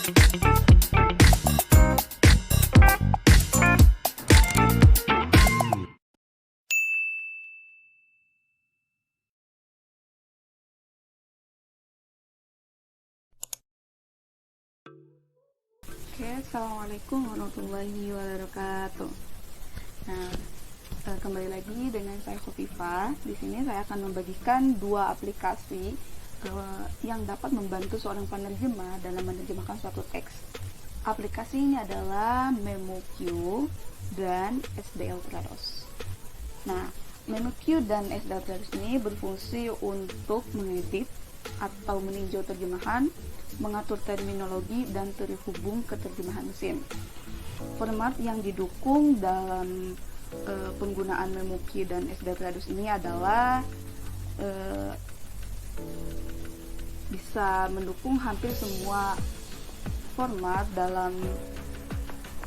Oke, assalamualaikum warahmatullahi wabarakatuh. Nah, kembali lagi dengan saya Khofifah. Di sini saya akan membagikan dua aplikasi yang dapat membantu seorang penerjemah dalam menerjemahkan suatu teks. Aplikasi ini adalah MemoQ dan SDL Trados. Nah, MemoQ dan SDL Trados ini berfungsi untuk mengedit atau meninjau terjemahan, mengatur terminologi, dan terhubung ke terjemahan mesin. Format yang didukung dalam penggunaan MemoQ dan SDL Trados ini adalah bisa mendukung hampir semua format dalam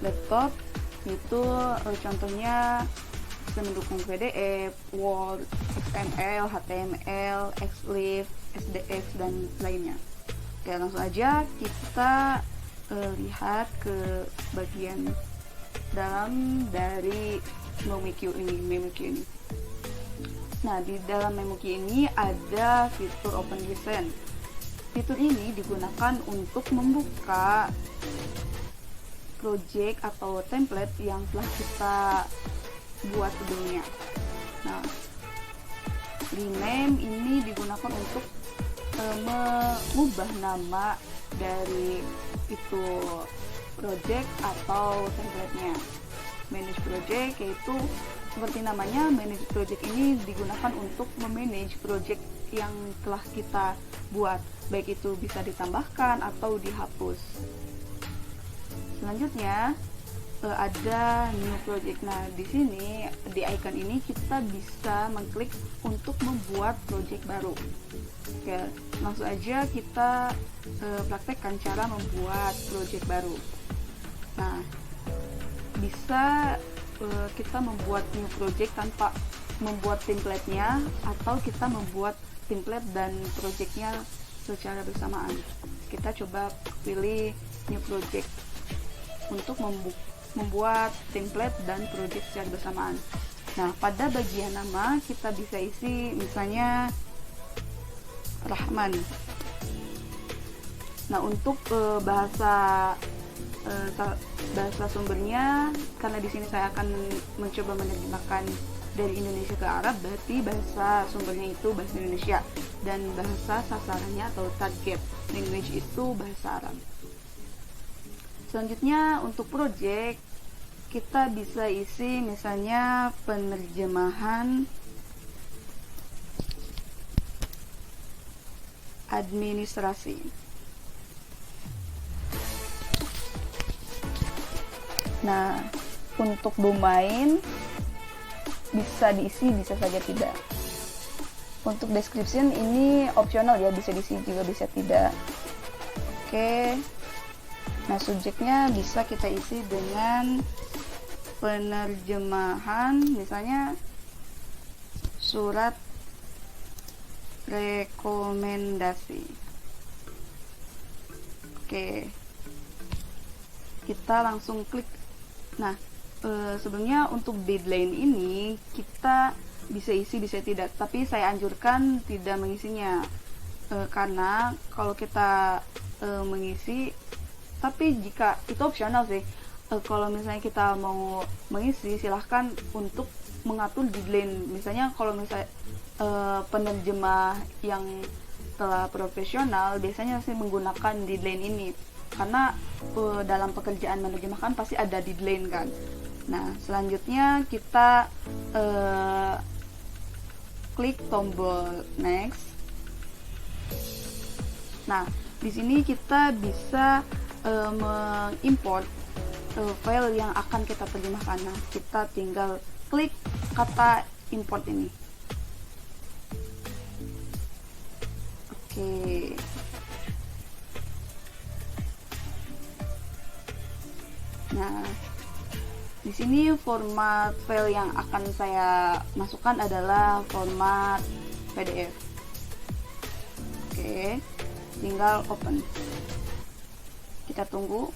laptop, itu contohnya bisa mendukung PDF, Word, XML, HTML, XLIF, SDF, dan lainnya. Oke, langsung aja kita lihat ke bagian dalam dari MemoQ ini. Nah, di dalam MemoQ ini ada fitur Open Listen. Fitur ini digunakan untuk membuka project atau template yang telah kita buat sebelumnya. Nah, rename ini digunakan untuk mengubah nama dari itu project atau template-nya. Manage project, yaitu seperti namanya, manage project ini digunakan untuk memanage project yang telah kita buat, baik itu bisa ditambahkan atau dihapus. Selanjutnya ada new project. Nah, di sini di icon ini kita bisa mengklik untuk membuat project baru. Oke, langsung aja kita praktekkan cara membuat project baru. Nah, bisa kita membuat new project tanpa membuat template-nya, atau kita membuat template dan project-nya secara bersamaan. Kita coba pilih new project untuk membuat template dan project secara bersamaan. Nah, pada bagian nama kita bisa isi misalnya Rahman. Nah, untuk bahasa sumbernya, karena di sini saya akan mencoba menerjemahkan dari Indonesia ke Arab, berarti bahasa sumbernya itu bahasa Indonesia dan bahasa sasarannya atau target language itu bahasa Arab. Selanjutnya untuk project kita bisa isi misalnya penerjemahan administrasi. Nah, untuk domain bisa diisi, bisa saja tidak. Untuk description ini optional ya, bisa diisi juga bisa tidak. Oke. Nah, subjeknya bisa kita isi dengan penerjemahan, misalnya surat rekomendasi. Oke, kita langsung klik. Nah, sebenarnya untuk deadline ini kita bisa isi bisa tidak, tapi saya anjurkan tidak mengisinya, karena kalau kita mengisi, tapi jika itu opsional sih, kalau misalnya kita mau mengisi, silahkan untuk mengatur deadline. Misalnya kalau misalnya penerjemah yang telah profesional biasanya sih menggunakan deadline ini, karena dalam pekerjaan menerjemahkan pasti ada deadline kan. Nah, selanjutnya kita klik tombol next. Nah, di sini kita bisa mengimport file yang akan kita terjemahkan. Nah, kita tinggal klik kata import ini. Oke. Nah, di sini format file yang akan saya masukkan adalah format PDF. Oke, tinggal open. Kita tunggu.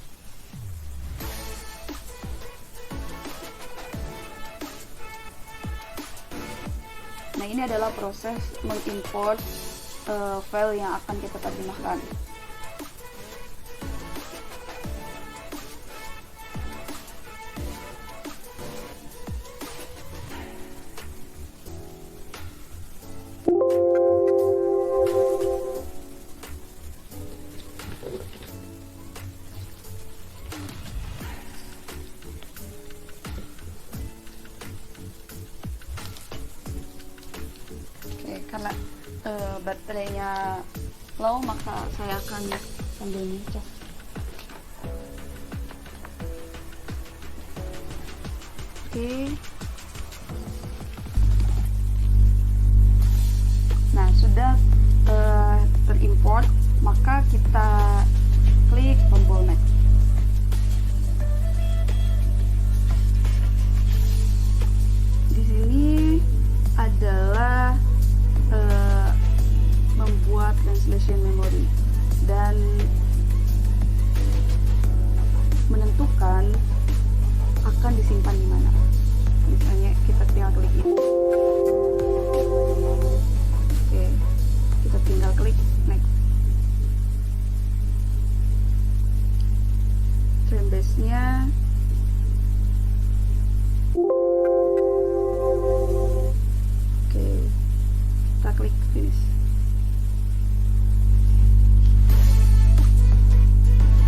Nah, ini adalah proses mengimport file yang akan kita terjemahkan. Karena baterainya low, maka saya akan sambil ngecas. Oke. Nah, sudah terimport, maka kita klik tombol next. Di sini adalah membuat translation memory dan menentukan akan disimpan di mana. Misalnya kita tinggal klik ini. Oke, kita tinggal klik next. Frame-base-nya klik finish.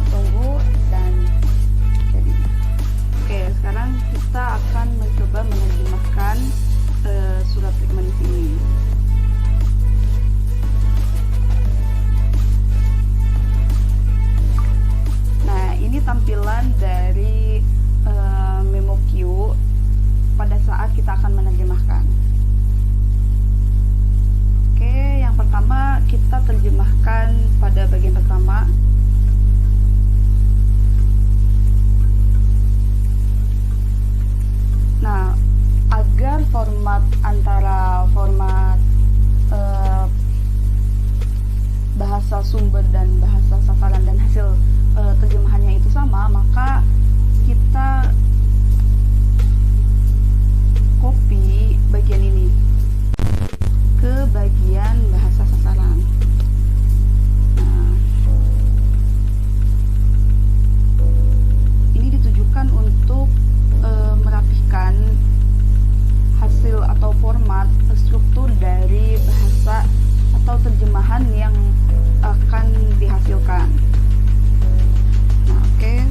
Tunggu dan jadi. Oke, sekarang kita akan mencoba menerjemahkan surat rekomendasi ini. Nah, ini tampilan dari memo queue pada saat kita akan menerjemahkan. Pertama, kita terjemahkan pada bagian pertama. Nah, agar format antara format bahasa sumber dan bahasa sasaran dan hasil terjemahannya itu sama, maka kita copy bagian ini ke bagian bahasa sasaran. Nah, ini ditujukan untuk merapikan hasil atau format struktur dari bahasa atau terjemahan yang akan dihasilkan. Nah, oke.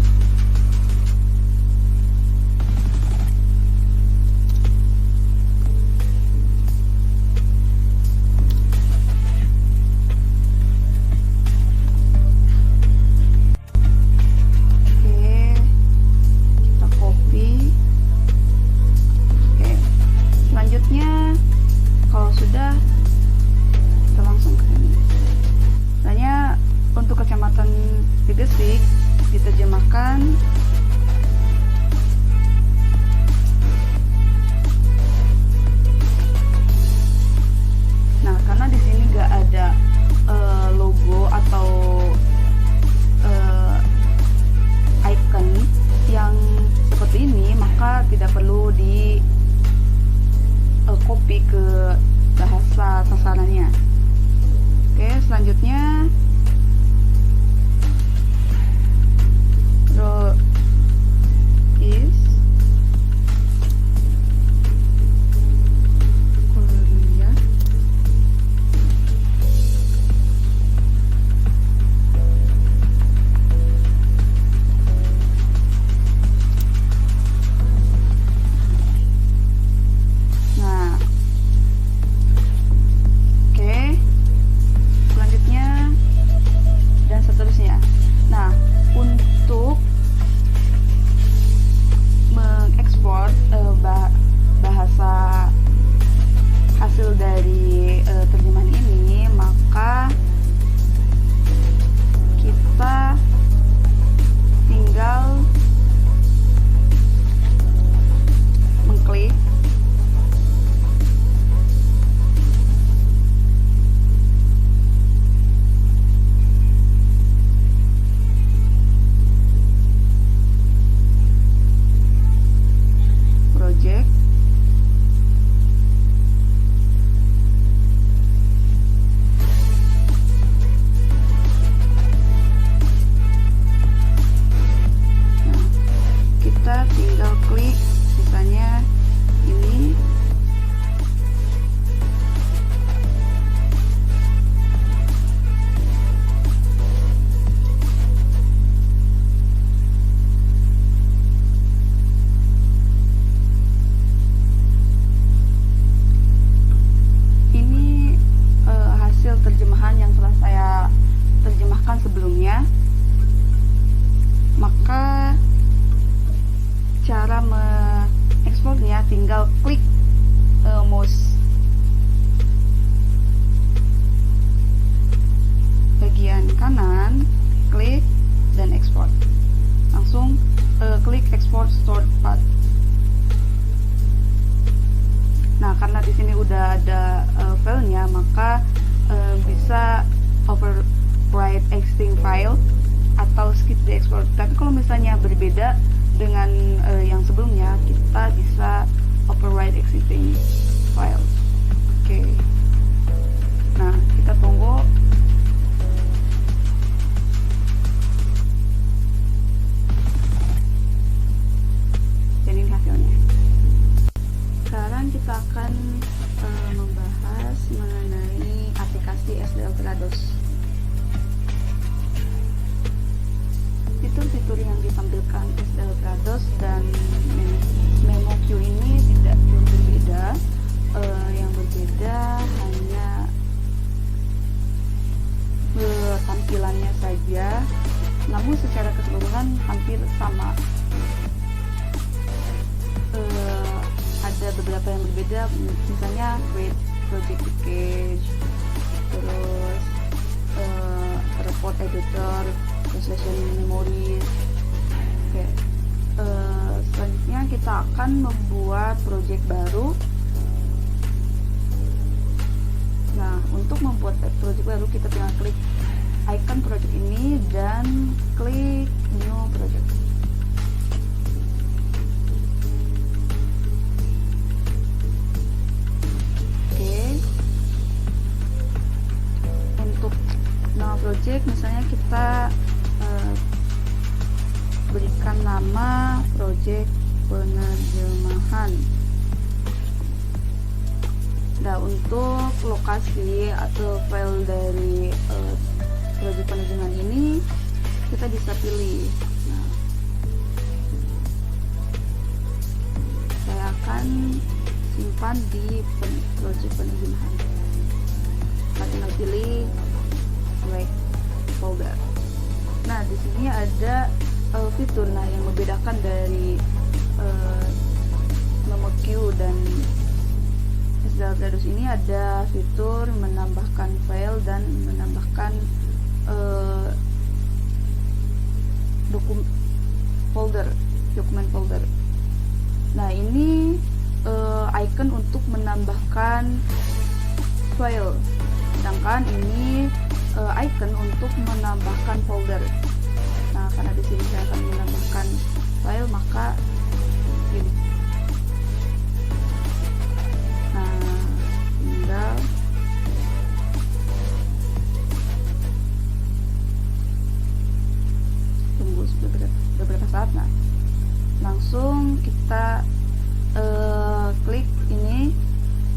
Kalau sudah, kita langsung ke sini. Misalnya untuk Kecamatan Gegesik diterjemahkan nah, karena di sini nggak ada logo atau icon yang seperti ini, maka tidak perlu di copy ke bahasa sasarannya. Oke, selanjutnya klik misalnya ini. Hasil terjemahan yang telah saya terjemahkan sebelumnya. Maka cara mengekspornya tinggal klik mouse bagian kanan, klik dan ekspor. Langsung klik export stored path. Nah, karena di sini udah ada filenya, maka bisa overwrite existing file atau skip the export. Tapi kalau misalnya berbeda dengan yang sebelumnya, kita bisa overwrite existing file. Oke. Nah, kita tunggu. Dan ini hasilnya. Sekarang kita akan membahas mengenai aplikasi SDL Trados. Fitur-fitur yang ditampilkan SDL Trados dan MemoQ ini tidak jauh berbeda. Yang berbeda hanya tampilannya saja, namun secara keseluruhan hampir sama. Ada beberapa yang berbeda, misalnya create project package, terus report editor, translation memory. Oke. Selanjutnya kita akan membuat project baru. Nah, untuk membuat project baru kita tinggal klik icon project ini dan klik new project. Project misalnya kita berikan nama project penerjemahan. Nah, untuk lokasi atau file dari project penerjemahan ini kita bisa pilih. Nah, saya akan simpan di project penerjemahan. Kita tinggal pilih folder. Nah, di sini ada fitur yang membedakan dari MemoQ dan SDL Trados ini. Ada fitur menambahkan file dan menambahkan dokumen folder. Nah, ini icon untuk menambahkan file, sedangkan ini icon untuk menambahkan folder. Nah, karena di sini saya akan menambahkan file, maka ini. Nah, tinggal tunggu beberapa saat. Nah, langsung kita klik ini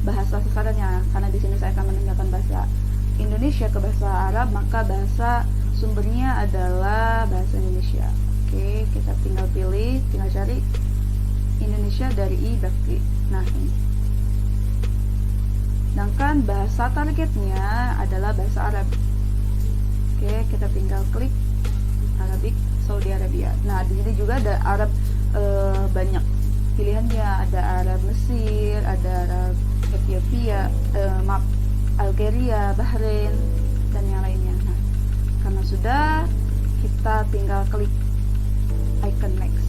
bahasa sasarannya. Karena di sini saya akan menambahkan bahasa Indonesia ke bahasa Arab, maka bahasa sumbernya adalah bahasa Indonesia. Oke, kita tinggal cari Indonesia dari i-bakti. Nah, ini. Sedangkan bahasa targetnya adalah bahasa Arab. Oke, kita tinggal klik Arabic Saudi Arabia. Nah, di sini juga ada Arab banyak pilihannya. Ada Arab Mesir, ada Arab Ethiopia, Algeria, Bahrain, dan yang lainnya. Nah, karena sudah, kita tinggal klik icon next.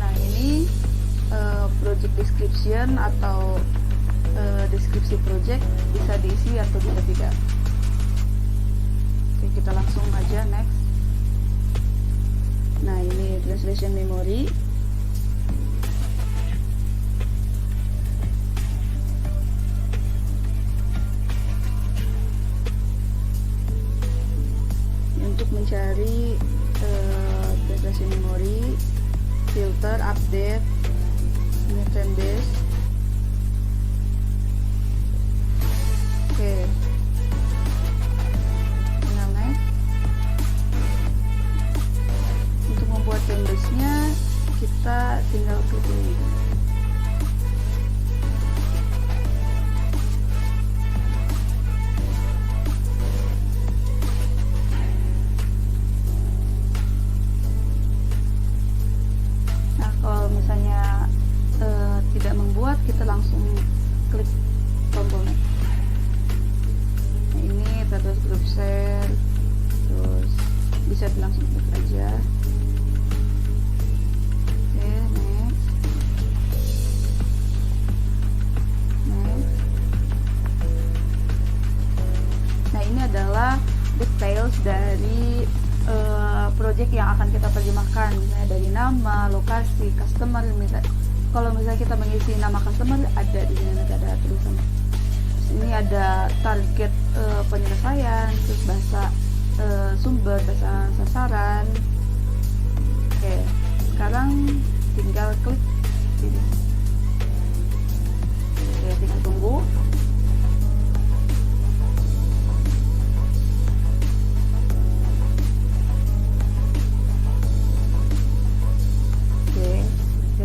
Nah, ini project description atau deskripsi project bisa diisi atau bisa tidak. Oke, kita langsung aja next. Nah, ini translation memory. Untuk mencari translation memory, filter, update, ini trend base. Oke, tinggal next. Untuk membuat trend base nya kita tinggal klik ini. Kalau misalnya tidak membuat, kita langsung klik tombol next. Nah, ini terus grup share, terus bisa langsung klik aja. Oke, next. Nah, ini adalah details dari project yang akan kita terjemahkan, misalnya dari nama, lokasi, customer. Kalau misalnya kita mengisi nama customer, ada di sini nanti ada tulisan. Terus ini ada target penyelesaian, terus bahasa sumber, bahasa sasaran. Oke, sekarang tinggal klik sini. Oke, tinggal tunggu.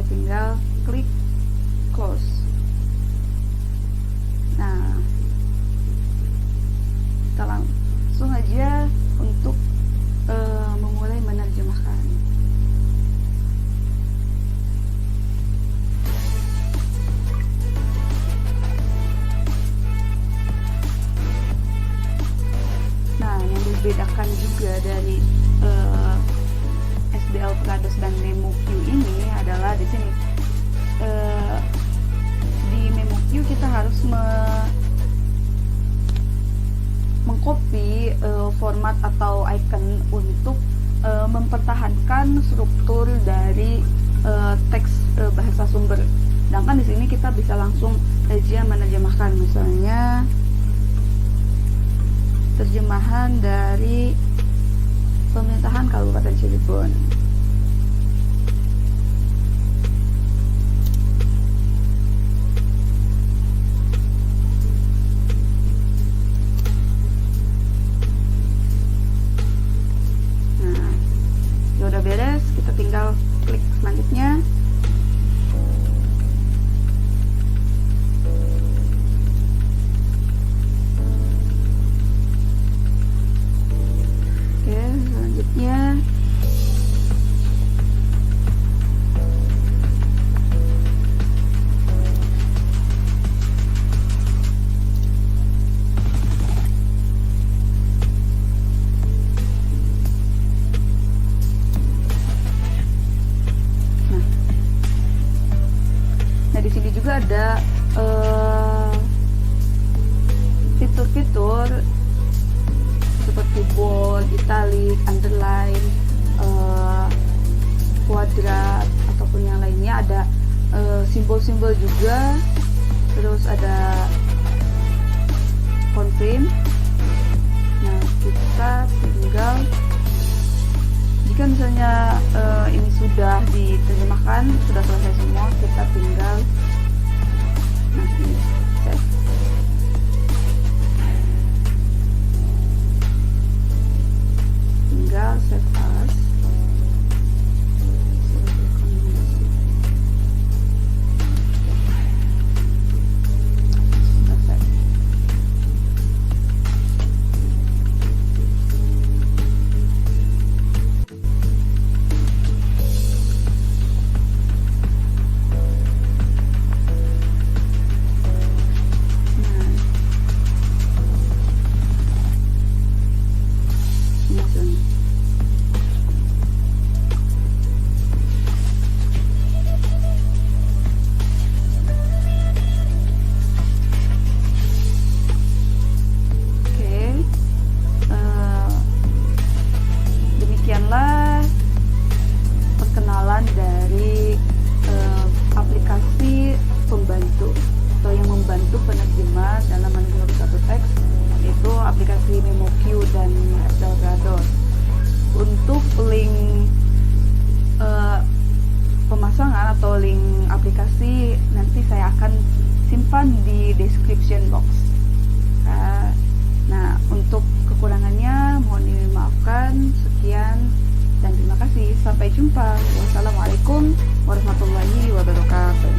Tinggal klik close. Nah, kita langsung aja untuk memulai menerjemahkan. Nah, yang membedakan juga dari SBL Trados dan MemoQ ini adalah di sini. Di MemoQ kita harus mengcopy format atau icon untuk mempertahankan struktur dari teks bahasa sumber. Sedangkan di sini kita bisa langsung aja menerjemahkan, misalnya terjemahan dari pemerintahan Kabupaten Cirebon. Nah, udah beres, kita tinggal klik selanjutnya. Selanjutnya nah di sini juga ada fitur-fitur seperti bold, italic, underline, kuadrat ataupun yang lainnya. Ada simbol-simbol juga, terus ada confirm. Nah, kita tinggal, jika misalnya ini sudah diterjemahkan, sudah selesai semua, kita tinggal ini save. Tinggal save as. nanti saya akan simpan di description box. Nah, untuk kekurangannya mohon dimaafkan. Sekian dan terima kasih. Sampai jumpa. Wassalamualaikum warahmatullahi wabarakatuh.